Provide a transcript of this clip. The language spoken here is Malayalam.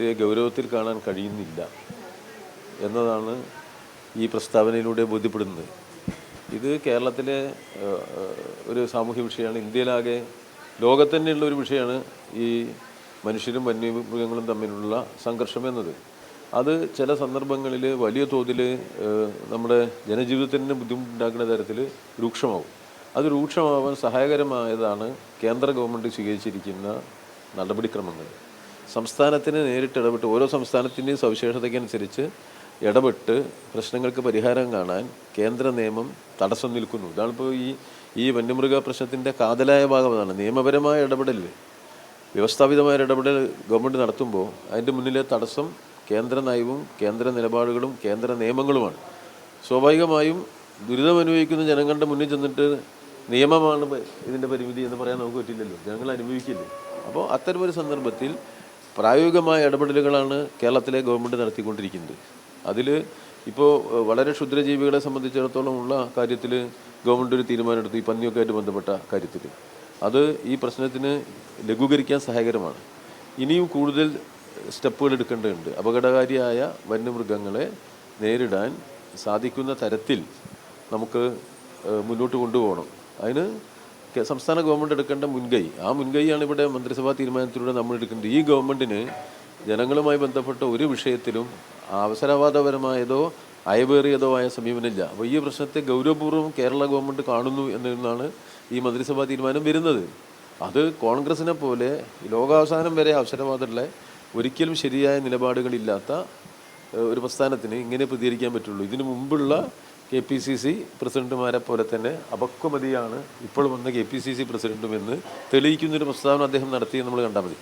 അതിൻ്റെ ഗൗരവത്തിൽ കാണാൻ കഴിയുന്നില്ല എന്നതാണ് ഈ പ്രസ്താവനയിലൂടെ ബോധ്യപ്പെടുന്നത്. ഇത് കേരളത്തിലെ ഒരു സാമൂഹ്യ വിഷയമാണ്. ഇന്ത്യയിലാകെ ലോകത്ത് തന്നെയുള്ള ഒരു വിഷയമാണ് ഈ മനുഷ്യരും വന്യമൃഗങ്ങളും തമ്മിലുള്ള സംഘർഷം എന്നത്. അത് ചില സന്ദർഭങ്ങളിൽ വലിയ തോതിൽ നമ്മുടെ ജനജീവിതത്തിന് ബുദ്ധിമുട്ടുണ്ടാക്കുന്ന തരത്തിൽ രൂക്ഷമാവും. അത് രൂക്ഷമാവാൻ സഹായകരമായതാണ് കേന്ദ്ര ഗവൺമെൻറ് സ്വീകരിച്ചിരിക്കുന്ന നടപടിക്രമങ്ങൾ. സംസ്ഥാനത്തിന് നേരിട്ട് ഇടപെട്ട് ഓരോ സംസ്ഥാനത്തിൻ്റെയും സവിശേഷതയ്ക്കനുസരിച്ച് ഇടപെട്ട് പ്രശ്നങ്ങൾക്ക് പരിഹാരം കാണാൻ കേന്ദ്ര നിയമം തടസ്സം നിൽക്കുന്നു. ഇതാണിപ്പോൾ ഈ വന്യമൃഗ പ്രശ്നത്തിൻ്റെ കാതലായ ഭാഗം. അതാണ് നിയമപരമായ ഇടപെടൽ, വ്യവസ്ഥാപിതമായ ഇടപെടൽ ഗവൺമെൻറ് നടത്തുമ്പോൾ അതിൻ്റെ മുന്നിലെ തടസ്സം കേന്ദ്ര നയവും കേന്ദ്ര നിലപാടുകളും കേന്ദ്ര നിയമങ്ങളുമാണ്. സ്വാഭാവികമായും ദുരിതമനുഭവിക്കുന്ന ജനങ്ങളുടെ മുന്നിൽ ചെന്നിട്ട് നിയമമാണ് ഇതിൻ്റെ പരിമിതി എന്ന് പറയാൻ നമുക്ക് പറ്റില്ലല്ലോ, ജനങ്ങൾ അനുഭവിക്കില്ലേ. അപ്പോൾ അത്തരമൊരു സന്ദർഭത്തിൽ പ്രായോഗികമായ ഇടപെടലുകളാണ് കേരളത്തിലെ ഗവൺമെൻറ് നടത്തിക്കൊണ്ടിരിക്കുന്നത്. അതിൽ ഇപ്പോൾ വളരെ ക്ഷുദ്രജീവികളെ സംബന്ധിച്ചിടത്തോളം ഉള്ള കാര്യത്തിൽ ഗവൺമെൻറ് ഒരു തീരുമാനമെടുത്തു. ഈ പന്നിയൊക്കെ ആയിട്ട് ബന്ധപ്പെട്ട കാര്യത്തിൽ അത് ഈ പ്രശ്നത്തിന് ലഘൂകരിക്കാൻ സഹായകരമാണ്. ഇനിയും കൂടുതൽ സ്റ്റെപ്പുകൾ എടുക്കേണ്ടതുണ്ട്. അപകടകാരിയായ വന്യമൃഗങ്ങളെ നേരിടാൻ സാധിക്കുന്ന തരത്തിൽ നമുക്ക് മുന്നോട്ട് കൊണ്ടുപോകണം. അതിന് സംസ്ഥാന ഗവൺമെൻറ് എടുക്കേണ്ട ആ മുൻകൈയാണ് ഇവിടെ മന്ത്രിസഭാ തീരുമാനത്തിലൂടെ നമ്മൾ എടുക്കേണ്ടത്. ഈ ഗവൺമെൻറ്റിന് ജനങ്ങളുമായി ബന്ധപ്പെട്ട ഒരു വിഷയത്തിലും അവസരവാദപരമായതോ അയവേറിയതോ ആയ സമീപനമില്ല. അപ്പോൾ ഈ പ്രശ്നത്തെ ഗൗരവപൂർവ്വം കേരള ഗവൺമെൻറ് കാണുന്നു എന്നതിനാണ് ഈ മന്ത്രിസഭാ തീരുമാനം വരുന്നത്. അത് കോൺഗ്രസിനെ പോലെ ലോകാവസാനം വരെ അവസരവാദമുള്ള ഒരിക്കലും ശരിയായ നിലപാടുകളില്ലാത്ത ഒരു പ്രസ്ഥാനത്തിന് ഇങ്ങനെ പ്രതികരിക്കാൻ പറ്റുള്ളൂ. ഇതിനു മുമ്പുള്ള KPCC പ്രസിഡന്റുമാരെ പോലെ തന്നെ അപക്വമതിയാണ് ഇപ്പോൾ വന്ന KPCC പ്രസിഡന്റുമെന്ന് തെളിയിക്കുന്നൊരു പ്രസ്താവന അദ്ദേഹം നടത്തിയെന്ന് നമ്മൾ കണ്ടാൽ മതി.